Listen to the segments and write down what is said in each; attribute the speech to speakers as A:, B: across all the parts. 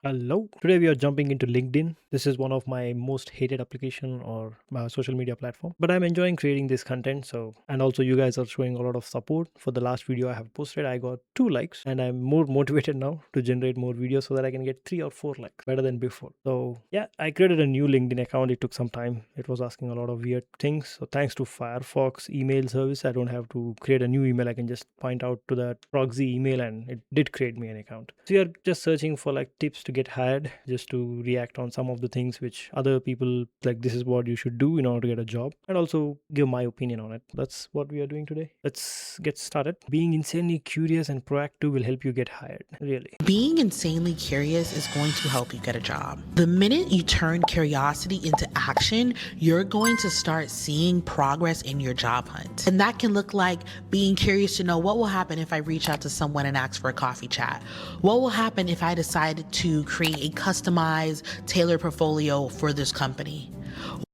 A: Hello. Today we are jumping into LinkedIn. This is one of my most hated application or social media platform, but I'm enjoying creating this content. And also you guys are showing a lot of support for the last video I have posted. I got 2 likes, and I'm more motivated now to generate more videos so that I can get 3 or 4 likes better than before. So yeah, I created a new LinkedIn account. It took some time. It was asking a lot of weird things. So thanks to Firefox email service, I don't have to create a new email. I can just point out to that proxy email, and it did create me an account. So you're just searching for like tips to get hired, just to react on some of the things which other people like this is what you should do in order to get a job, and also give my opinion on it. That's what we are doing today. Let's get started. Being insanely curious and proactive will help you get hired, really.
B: Being insanely curious is going to help you get a job. The minute you turn curiosity into action, you're going to start seeing progress in your job hunt. And that can look like being curious to know what will happen if I reach out to someone and ask for a coffee chat. What will happen if I decide to create a customized, tailored portfolio for this company?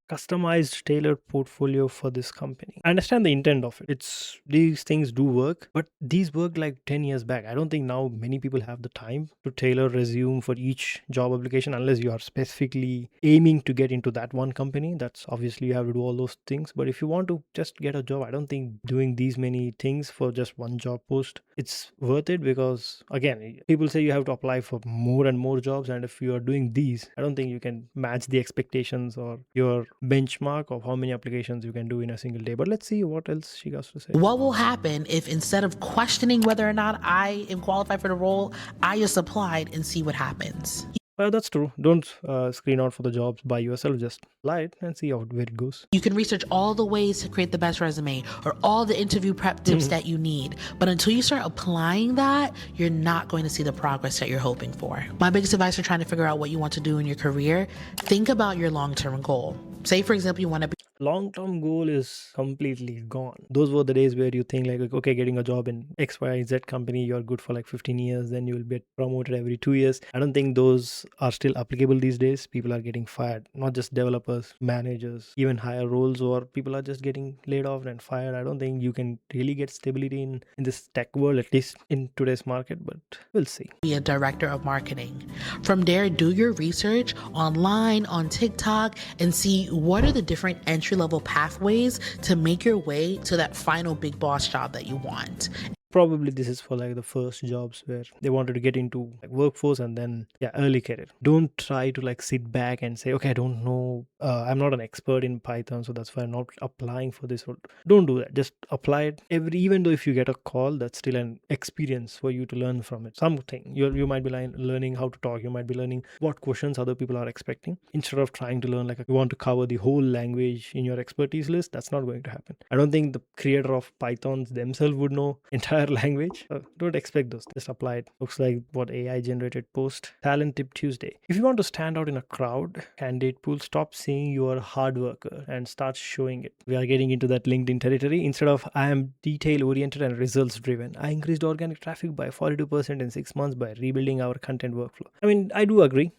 A: Customized tailored portfolio for this company. I understand the intent of it. It's these things do work, but these worked like 10 years back. I don't think now many people have the time to tailor resume for each job application unless you are specifically aiming to get into that one company. That's obviously you have to do all those things. But if you want to just get a job, I don't think doing these many things for just one job post it's worth it, because again, people say you have to apply for more and more jobs, and if you are doing these, I don't think you can match the expectations or your benchmark of how many applications you can do in a single day. But let's see what else she has to say.
B: What will happen if instead of questioning whether or not I am qualified for the role, I just applied and see what happens?
A: That's true. Don't screen out for the jobs by yourself. Just apply it and see where it goes.
B: You can research all the ways to create the best resume or all the interview prep tips that you need. But until you start applying that, you're not going to see the progress that you're hoping for. My biggest advice for trying to figure out what you want to do in your career, think about your long-term goal. Say, for example, you want to be
A: Long-term goal is completely gone. Those were the days where you think like, okay, getting a job in XYZ company, you're good for like 15 years, then you will get promoted every 2 years. I don't think those are still applicable these days. People are getting fired, not just developers, managers, even higher roles, or people are just getting laid off and fired. I don't think you can really get stability in this tech world, at least in today's market, but we'll see.
B: Be a director of marketing. From there, do your research online, on TikTok, and see what are the different entry-level pathways to make your way to that final big boss job that you want.
A: Probably this is for like the first jobs where they wanted to get into like workforce, and then early career. Don't try to like sit back and say, okay, I don't know, I'm not an expert in Python, so that's why I'm not applying for this role. Don't do that. Just apply it. Even though if you get a call, that's still an experience for you to learn from it. Something you might be learning how to talk. You might be learning what questions other people are expecting, instead of trying to learn like you want to cover the whole language in your expertise list. That's not going to happen. I don't think the creator of Pythons themselves would know entire language. Don't expect those. Just apply it. Looks like what AI generated post. Talent tip Tuesday. If you want to stand out in a crowd candidate pool, stop saying you are a hard worker and start showing it. We are getting into that LinkedIn territory. Instead of I am detail oriented and results driven, I increased organic traffic by 42% in 6 months by rebuilding our content workflow. I mean, I do agree.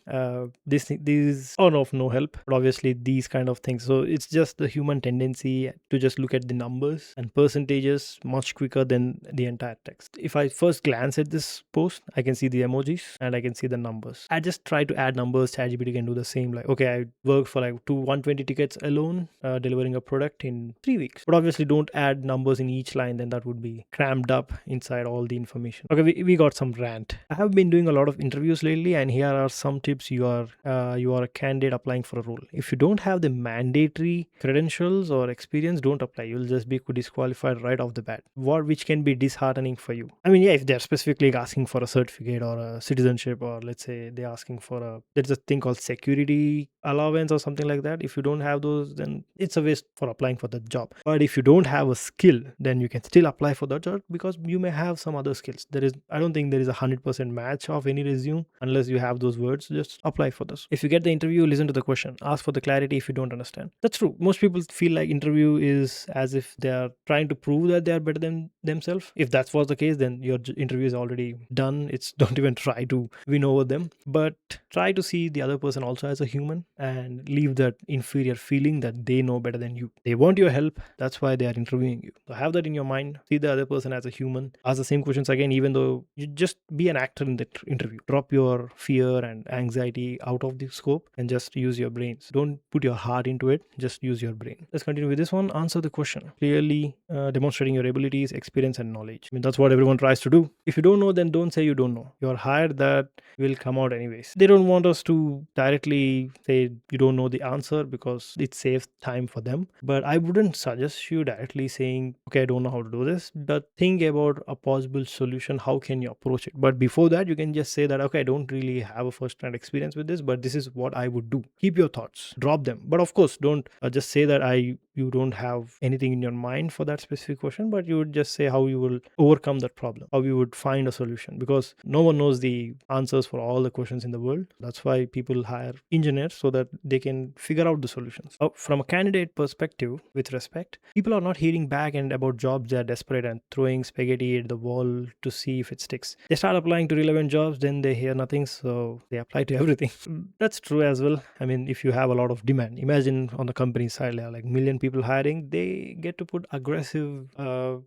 A: These are of no help, but obviously these kind of things. So it's just the human tendency to just look at the numbers and percentages much quicker than the entire text. If I first glance at this post, I can see the emojis and I can see the numbers. I just try to add numbers. ChatGPT can do the same. Like, okay, I worked for like 120 tickets alone, delivering a product in 3 weeks. But obviously don't add numbers in each line, then that would be crammed up inside all the information. Okay, we got some rant. I have been doing a lot of interviews lately, and here are some tips. You are a candidate applying for a role. If you don't have the mandatory credentials or experience, don't apply. You'll just be disqualified right off the bat, which can be disheartening for you. I mean, if they're specifically asking for a certificate or a citizenship, or let's say they're asking for there's a thing called security allowance or something like that. If you don't have those, then it's a waste for applying for the job. But if you don't have a skill, then you can still apply for the job, because you may have some other skills. I don't think there is 100% match of any resume unless you have those words. Just apply for this. If you get the interview, listen to the question, ask for the clarity if you don't understand. That's true. Most people feel like interview is as if they are trying to prove that they are better than themselves. If If that was the case, then your interview is already done. It's don't even try to win over them, but try to see the other person also as a human and leave that inferior feeling that they know better than you. They want your help. That's why they are interviewing you. So have that in your mind. See the other person as a human. Ask the same questions again, even though you just be an actor in that interview. Drop your fear and anxiety out of the scope and just use your brains. Don't put your heart into it. Just use your brain. Let's continue with this one. Answer the question clearly, demonstrating your abilities, experience, and knowledge. I mean, that's what everyone tries to do. If you don't know, then don't say you don't know. You're hired, that will come out anyways. They don't want us to directly say you don't know the answer because it saves time for them. But I wouldn't suggest you directly saying, okay, I don't know how to do this, but think about a possible solution. How can you approach it? But before that, you can just say that, okay, I don't really have a first-hand experience with this, but this is what I would do. Keep your thoughts, drop them. But of course, don't just say that you don't have anything in your mind for that specific question, but you would just say how you will overcome that problem, how you would find a solution, because no one knows the answers for all the questions in the world. That's why people hire engineers, so that they can figure out the solutions. From a candidate perspective, with respect, people are not hearing back and about jobs. They are desperate and throwing spaghetti at the wall to see if it sticks. They start applying to relevant jobs, then they hear nothing, so they apply to everything. That's true as well. I mean, if you have a lot of demand, imagine on the company side, there are like million people hiring, they get to put aggressive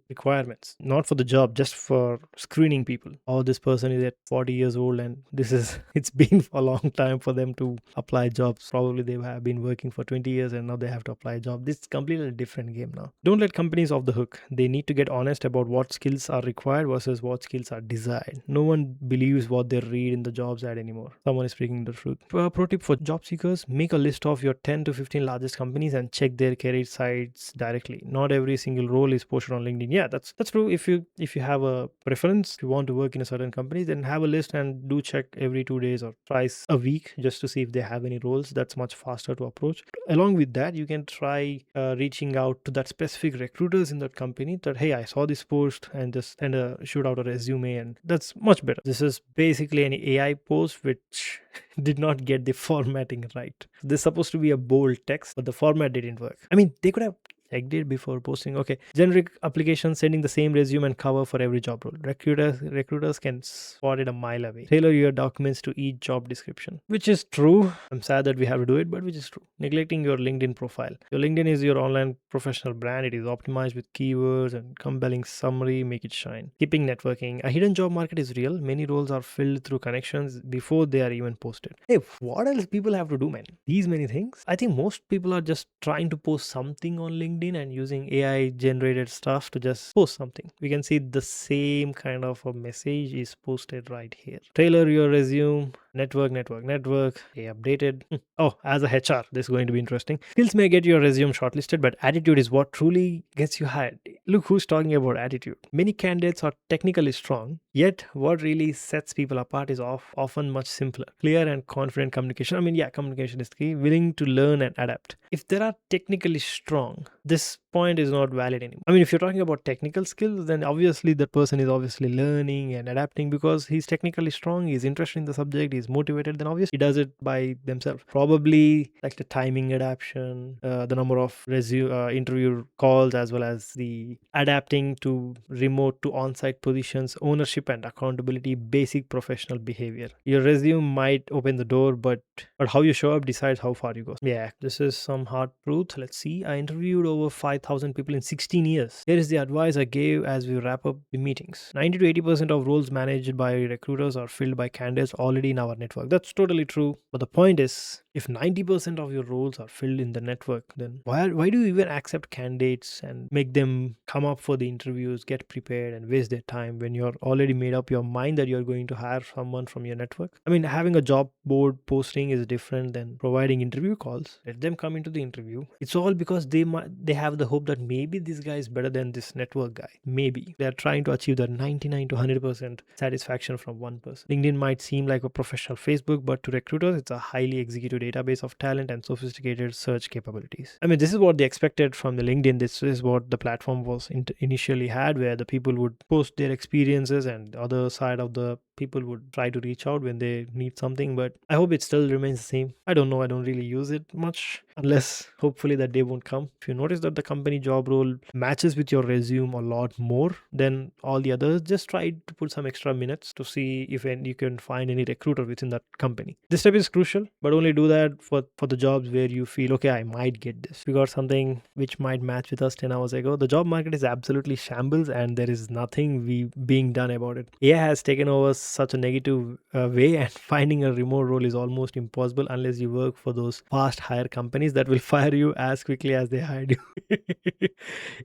A: requirements, not for the job, just for screening people. Oh, this person is at 40 years old and it's been a long time for them to apply jobs. Probably they have been working for 20 years and now they have to apply a job. This is completely a different game now. Don't let companies off the hook. They need to get honest about what skills are required versus what skills are desired. No one believes what they read in the jobs ad anymore. Someone is speaking the truth. Pro tip for job seekers: make a list of your 10 to 15 largest companies and check their career sites directly. Not every single role is posted on LinkedIn. Yeah, that's true. If you have a preference, if you want to work in a certain company, then have a list and do check every 2 days or twice a week just to see if they have any roles. That's much faster to approach. Along with that, you can try reaching out to that specific recruiters in that company that, hey, I saw this post, and just shoot out a resume, and that's much better. This is basically an AI post which did not get the formatting right. This is supposed to be a bold text, but the format didn't work. I mean, they could have checked it before posting. Okay, generic application, sending the same resume and cover for every job role. Recruiters can spot it a mile away. Tailor your documents to each job description, which is true. I'm sad that we have to do it, but which is true. Neglecting your LinkedIn profile. Your LinkedIn is your online professional brand. It is optimized with keywords and compelling summary. Make it shine. Keeping networking. A hidden job market is real. Many roles are filled through connections before they are even posted. Hey, what else people have to do, man? These many things. I think most people are just trying to post something on LinkedIn and using AI generated stuff to just post something. We can see the same kind of a message is posted right here. Tailor your resume. Network. Stay updated. Oh, as a HR, this is going to be interesting. Skills may get your resume shortlisted, but attitude is what truly gets you hired. Look who's talking about attitude. Many candidates are technically strong, yet what really sets people apart is often much simpler. Clear and confident communication. I mean, yeah, communication is key. Willing to learn and adapt. If they are technically strong, this point is not valid anymore. I mean, if you're talking about technical skills, then obviously that person is obviously learning and adapting because he's technically strong, he's interested in the subject, he's motivated, then obviously he does it by themselves. Probably like the timing adaptation, the number of interview calls, as well as the adapting to remote to on-site positions, ownership and accountability, basic professional behavior. Your resume might open the door, but how you show up decides how far you go. Yeah, this is some hard truth. Let's see. I interviewed over 5,000 people in 16 years. Here is the advice I gave as we wrap up the meetings. 90 to 80% of roles managed by recruiters are filled by candidates already in our network. That's totally true. But the point is, if 90% of your roles are filled in the network, then why do you even accept candidates and make them come up for the interviews, get prepared, and waste their time when you're already made up your mind that you're going to hire someone from your network? I mean, having a job board posting is different than providing interview calls. Let them come into the interview. It's all because they have the hope that maybe this guy is better than this network guy. Maybe they're trying to achieve that 99 to 100% satisfaction from one person. LinkedIn might seem like a professional Facebook, but to recruiters, it's a highly executive database of talent and sophisticated search capabilities. I mean, this is what they expected from the LinkedIn. This is what the platform was initially had, where the people would post their experiences, and the other side of the people would try to reach out when they need something, but I hope it still remains the same. I don't know. I don't really use it much unless hopefully that day won't come. If you notice that the company job role matches with your resume a lot more than all the others, just try to put some extra minutes to see if you can find any recruiter within that company. This step is crucial, but only do that for the jobs where you feel, okay, I might get this. We got something which might match with us 10 hours ago. The job market is absolutely shambles and there is nothing being done about it. AI has taken over such a negative way, and finding a remote role is almost impossible unless you work for those fast hire companies that will fire you as quickly as they hired you.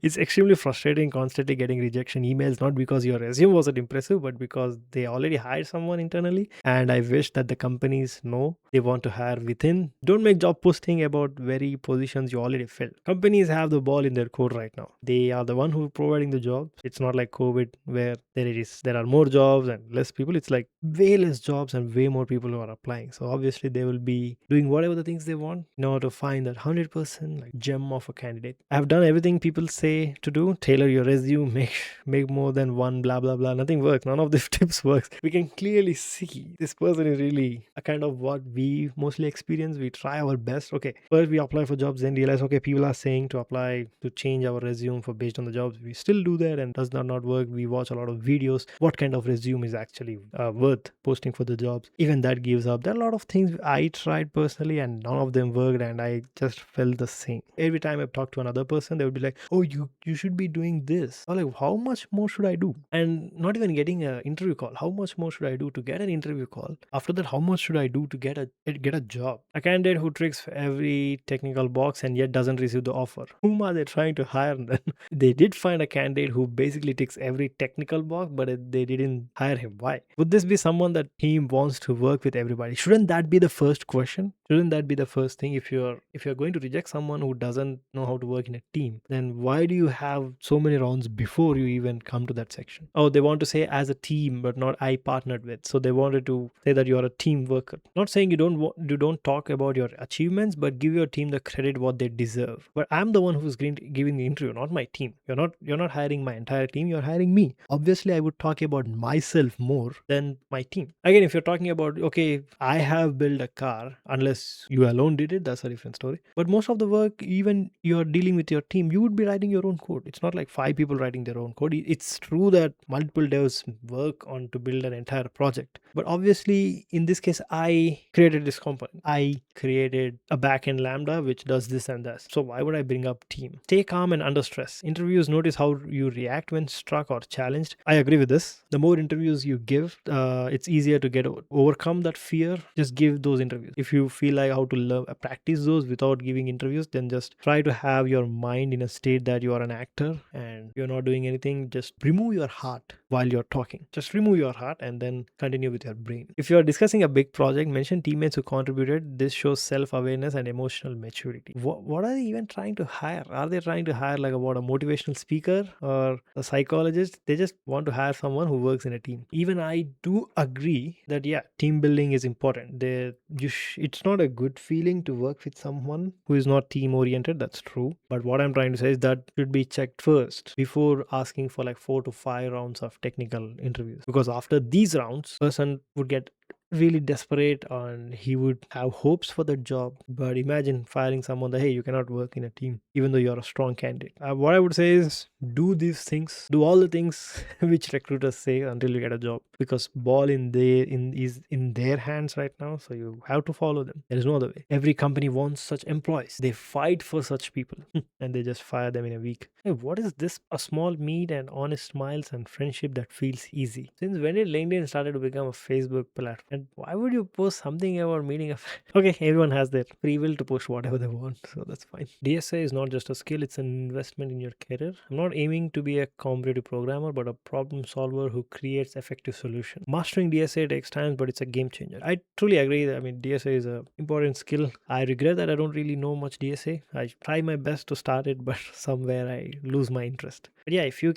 A: It's extremely frustrating constantly getting rejection emails, not because your resume wasn't impressive, but because they already hired someone internally. And I wish that the companies know they want to hire within. Don't make job posting about very positions you already filled. Companies have the ball in their court right now. They are the one who are providing the jobs. It's not like COVID where there are more jobs and less people. It's like way less jobs and way more people who are applying. So obviously they will be doing whatever the things they want in order to find that 100% like gem of a candidate. I have done everything people say to do. Tailor your resume, make more than one blah blah blah. Nothing works. None of these tips works. We can clearly see this person is really a kind of what we mostly experience. We try our best. Okay, first we apply for jobs, then realize okay, people are saying to apply to change our resume for based on the jobs. We still do that and does not work. We watch a lot of videos. What kind of resume is actually worth posting for the jobs? Even that gives up. There are a lot of things I tried personally and none of them worked, and I just felt the same. Every time I talk to another person, they would be like, "Oh, you should be doing this." I'm like, how much more should I do? And not even getting an interview call. How much more should I do to get an interview call? After that, how much should I do to get a job? A candidate who ticks every technical box and yet doesn't receive the offer. Whom are they trying to hire then? They did find a candidate who basically ticks every technical box, but they didn't hire him. Why? Would this be someone that team wants to work with everybody? Shouldn't that be the first question? Shouldn't that be the first thing? If you're going to reject someone who doesn't know how to work in a team, then why do you have so many rounds before you even come to that section? Oh, they want to say as a team, but not I partnered with. So they wanted to say that you're a team worker. Not saying you don't talk about your achievements, but give your team the credit what they deserve. But I'm the one who's giving the interview, not my team. You're not hiring my entire team. You're hiring me. Obviously, I would talk about myself more than my team. Again, if you're talking about okay, I have built a car, unless you alone did it, that's a different story. But most of the work, even you're dealing with your team, you would be writing your own code. It's not like 5 people writing their own code. It's true that multiple devs work on to build an entire project. But obviously, in this case, I created this component. I created a backend Lambda which does this and that. So why would I bring up team? Stay calm and under stress. Interviews notice how you react when struck or challenged. I agree with this. The more interviews you give, it's easier to overcome that fear. Just give those interviews. If you feel like how to practice those without giving interviews, then just try to have your mind in a state that you are an actor and you're not doing anything. Just remove your heart while you're talking. Just remove your heart and then continue with your brain. If you're discussing a big project, mention teammates who contributed. This shows self-awareness and emotional maturity. What are they even trying to hire? Are they trying to hire like a motivational speaker or a psychologist? They just want to hire someone who works in a team. Even I do agree that yeah, team building is important. It's not a good feeling to work with someone who is not team oriented. That's true. But what I'm trying to say is that should be checked first before asking for like 4 to 5 rounds of technical interviews. Because after these rounds, person would get really desperate and he would have hopes for the job. But imagine firing someone that hey, you cannot work in a team even though you're a strong candidate. What I would say is do these things, do all the things which recruiters say until you get a job, because ball is in their hands right now, so you have to follow them. There is no other way. Every company wants such employees. They fight for such people and they just fire them in a week. Hey, what is this? A small meet and honest smiles and friendship that feels easy. Since when did LinkedIn started to become a Facebook platform? And why would you post something about meeting a okay, everyone has their free will to post whatever they want, so that's fine. DSA is not just a skill, it's an investment in your career. I'm not aiming to be a competitive programmer, but a problem solver who creates effective solutions. Mastering DSA takes time, but it's a game changer. I truly agree. I mean, DSA is an important skill. I regret that I don't really know much DSA. I try my best to start it, but somewhere I lose my interest. But yeah, if you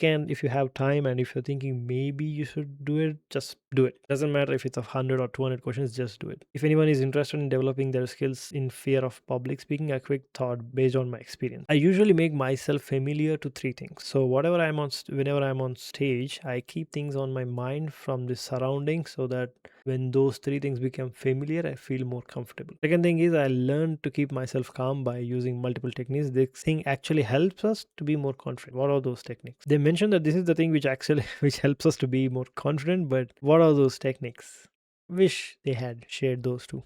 A: have time and if you're thinking maybe you should do it, just do it. Doesn't matter if it's 100 or 200 questions, just do it. If anyone is interested in developing their skills in fear of public speaking, a quick thought based on my experience. I usually make myself familiar to three things. So whenever I'm on stage, I keep things on my mind from the surroundings so that when those three things become familiar, I feel more comfortable. Second thing is I learned to keep myself calm by using multiple techniques. This thing actually helps us to be more confident. What are those techniques? They mentioned that this is the thing which actually which helps us to be more confident, but what are those techniques? Wish they had shared those two.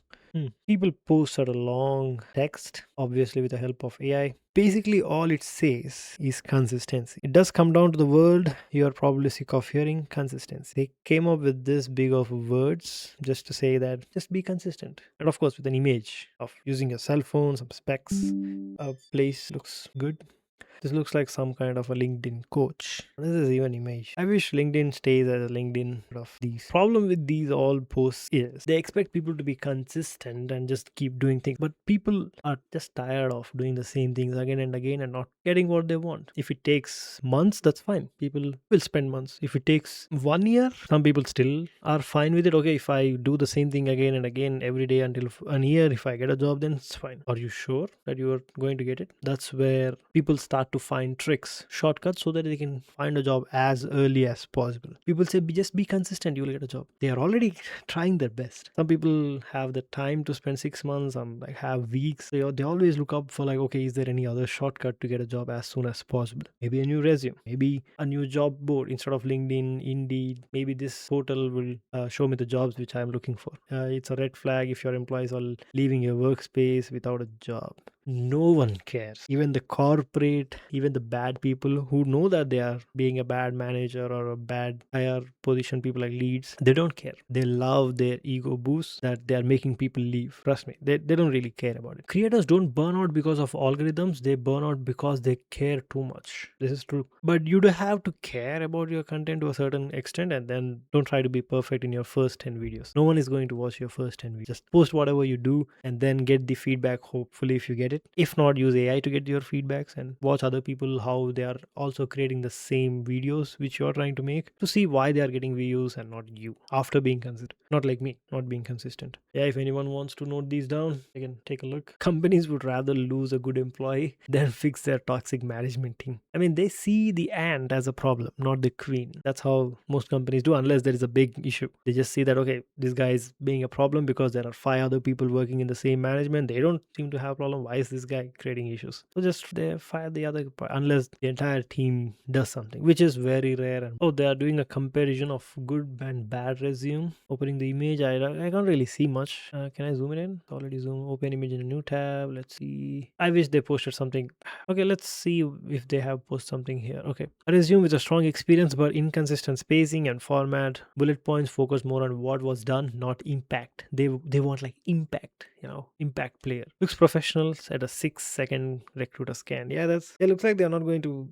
A: People posted a long text, obviously with the help of AI. Basically, all it says is consistency. It does come down to the word you are probably sick of hearing, consistency. They came up with this big of words just to say that just be consistent. And of course, with an image of using your cell phone, some specs, a place looks good. This looks like some kind of a LinkedIn coach. What is this even image? I wish LinkedIn stays as a LinkedIn of these. Problem with these all posts is they expect people to be consistent and just keep doing things. But people are just tired of doing the same things again and again and not getting what they want. If it takes months, that's fine. People will spend months. If it takes 1 year, some people still are fine with it. Okay, if I do the same thing again and again every day until a year, if I get a job, then it's fine. Are you sure that you are going to get it? That's where people start to find tricks, shortcuts, so that they can find a job as early as possible. People say, just be consistent, you will get a job. They are already trying their best. Some people have the time to spend 6 months, some like have weeks. They always look up for like, okay, is there any other shortcut to get a job as soon as possible? Maybe a new resume, maybe a new job board instead of LinkedIn, Indeed. Maybe this portal will show me the jobs which I'm looking for. It's a red flag if your employees are leaving your workspace without a job. No one cares. Even the corporate, even the bad people who know that they are being a bad manager or a bad higher position, people like leads, they don't care. They love their ego boost that they are making people leave. Trust me, they don't really care about it. Creators don't burn out because of algorithms, they burn out because they care too much. This is true. But you do have to care about your content to a certain extent, and then don't try to be perfect in your first 10 videos. No one is going to watch your first 10 videos. Just post whatever you do and then get the feedback, hopefully, if you get it. If not, use AI to get your feedbacks and watch other people how they are also creating the same videos which you're trying to make to see why they are getting views and not you after being consistent. Not like me, not being consistent. Yeah, if anyone wants to note these down, you can take a look. Companies would rather lose a good employee than fix their toxic management team. I mean, they see the ant as a problem, not the queen. That's how most companies do, unless there is a big issue. They just see that, okay, this guy is being a problem because there are 5 other people working in the same management. They don't seem to have a problem. Why is this guy creating issues? So just they fire the other part, unless the entire team does something, which is very rare. And they are doing a comparison of good and bad resume. Opening the image, I can't really see much. Can I zoom it in? Already zoom. Open image in a new tab. Let's see. I wish they posted something. Okay, let's see if they have posted something here. Okay, a resume with a strong experience but inconsistent spacing and format. Bullet points focus more on what was done, not impact. They want like impact. Impact player. Looks professional at a 6-second recruiter scan. Yeah, it looks like they're not going to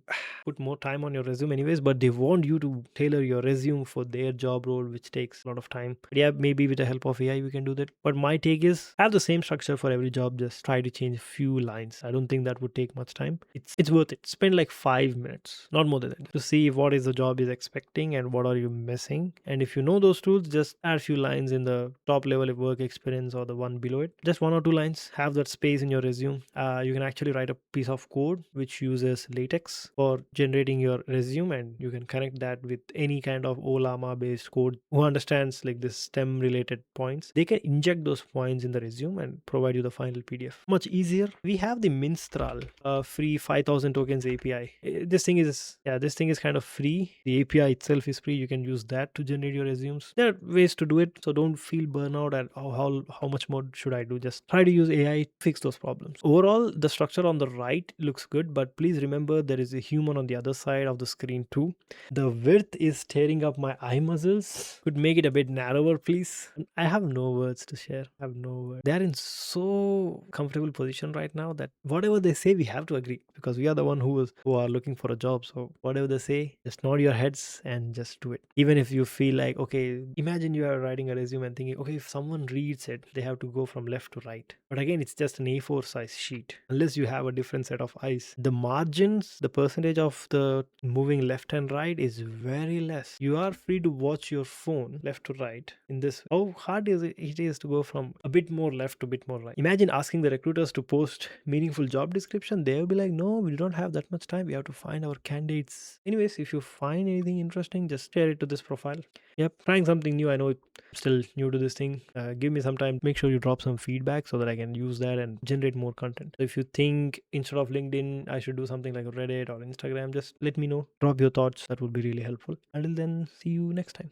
A: put more time on your resume anyways, but they want you to tailor your resume for their job role, which takes a lot of time. But yeah, maybe with the help of AI we can do that. But my take is have the same structure for every job, just try to change a few lines. I don't think that would take much time. It's worth it. Spend like 5 minutes, not more than that, to see what is the job is expecting and what are you missing. And if you know those tools, just add a few lines in the top level of work experience or the one below it. Just 1 or 2 lines, have that space in your resume. You can actually write a piece of code which uses latex for generating your resume, and you can connect that with any kind of Olama based code who understands like this STEM related points. They can inject those points in the resume and provide you the final PDF. Much easier. We have the Minstral free 5000 tokens API. This thing is kind of free. The API itself is free. You can use that to generate your resumes. There are ways to do it, so don't feel burnout and how much more should I do. Just try to use AI to fix those problems. Overall, the structure on the right looks good, but please remember there is a human on the other side of the screen too. The width is tearing up my eye muscles. Could make it a bit narrower, please. I have no words to share. I have no words. They are in so comfortable position right now that whatever they say, we have to agree because we are the one who are looking for a job. So whatever they say, just nod your heads and just do it. Even if you feel like, okay, imagine you are writing a resume and thinking, okay, if someone reads it, they have to go from left to right. But again, it's just an A4 size sheet. Unless you have a different set of eyes, the margins, the percentage of the moving left and right is very less. You are free to watch your phone left to right. In this, how hard it is to go from a bit more left to a bit more right. Imagine asking the recruiters to post meaningful job description. They'll be like, no, we don't have that much time, we have to find our candidates. Anyways, if you find anything interesting, just share it to this profile. Yep, trying something new. I know it's still new to this thing. Give me some time. Make sure you drop some feedback so that I can use that and generate more content. So if you think instead of LinkedIn I should do something like Reddit or Instagram, just let me know. Drop your thoughts. That would be really helpful. Until then, see you next time.